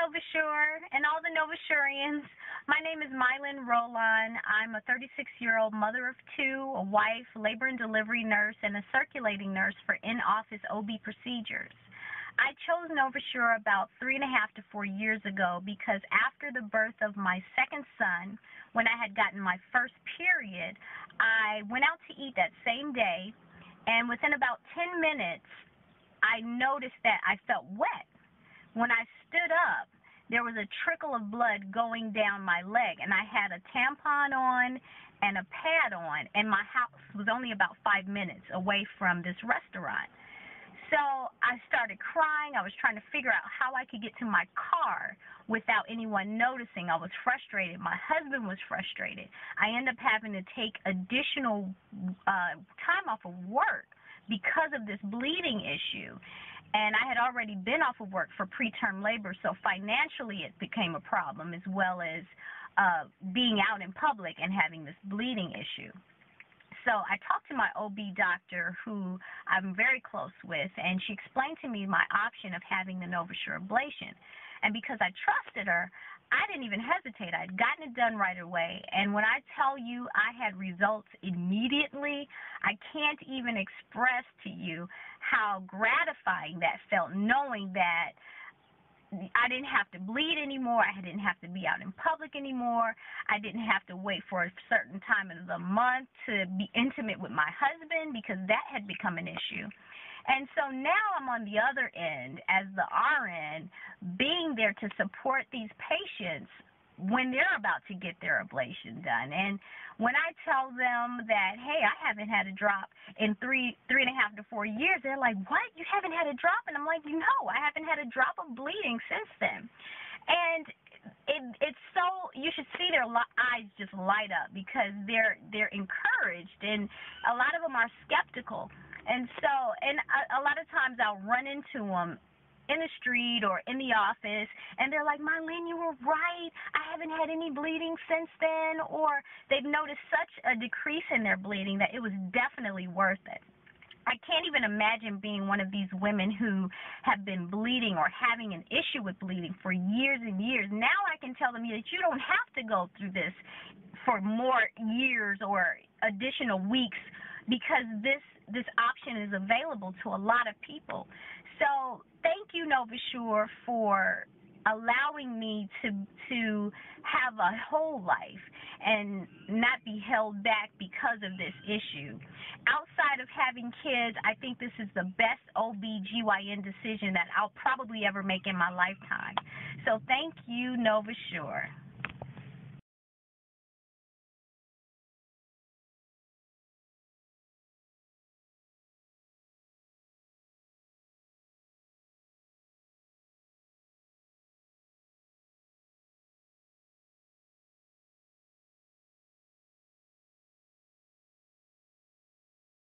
Novasure and all the Novasurians. My name is Mai-Lin. I'm a 36-year-old mother of two, a wife, labor and delivery nurse, and a circulating nurse for in-office OB procedures. I chose Novasure about 3.5 to 4 years ago because after the birth of my second son, when I had gotten my first period, I went out to eat that same day, and within about 10 minutes, I noticed that I felt wet. When I stood up, there was a trickle of blood going down my leg, and I had a tampon on and a pad on, and my house was only about 5 minutes away from this restaurant. So I started crying. I was trying to figure out how I could get to my car without anyone noticing. I was frustrated. My husband was frustrated. I ended up having to take additional time off of work because of this bleeding issue. And I had already been off of work for preterm labor, so financially it became a problem, as well as being out in public and having this bleeding issue. So I talked to my OB doctor, who I'm very close with, and she explained to me my option of having the Novasure ablation. And because I trusted her, I didn't even hesitate. I'd gotten it done right away. And when I tell you I had results immediately, I can't even express to you how gratifying that felt, knowing that I didn't have to bleed anymore. I didn't have to be out in public anymore. I didn't have to wait for a certain time of the month to be intimate with my husband, because that had become an issue. And so now I'm on the other end as the RN, being there to support these patients when they're about to get their ablation done. And when I tell them that, hey, I haven't had a drop in 3.5 to 4 years, they're like, what? You haven't had a drop? And I'm like, no, I haven't had a drop of bleeding since then. And it's so, you should see their eyes just light up, because they're encouraged, and a lot of them are skeptical. And so, and a lot of times I'll run into them in the street or in the office, and they're like, Mai-Lin, you were right. I haven't had any bleeding since then, or they've noticed such a decrease in their bleeding that it was definitely worth it. I can't even imagine being one of these women who have been bleeding or having an issue with bleeding for years and years. Now I can tell them that you don't have to go through this for more years or additional weeks, because this option is available to a lot of people. So thank you, Novasure, for allowing me to have a whole life and not be held back because of this issue. Outside of having kids, I think this is the best OB/GYN decision that I'll probably ever make in my lifetime. So thank you, Novasure.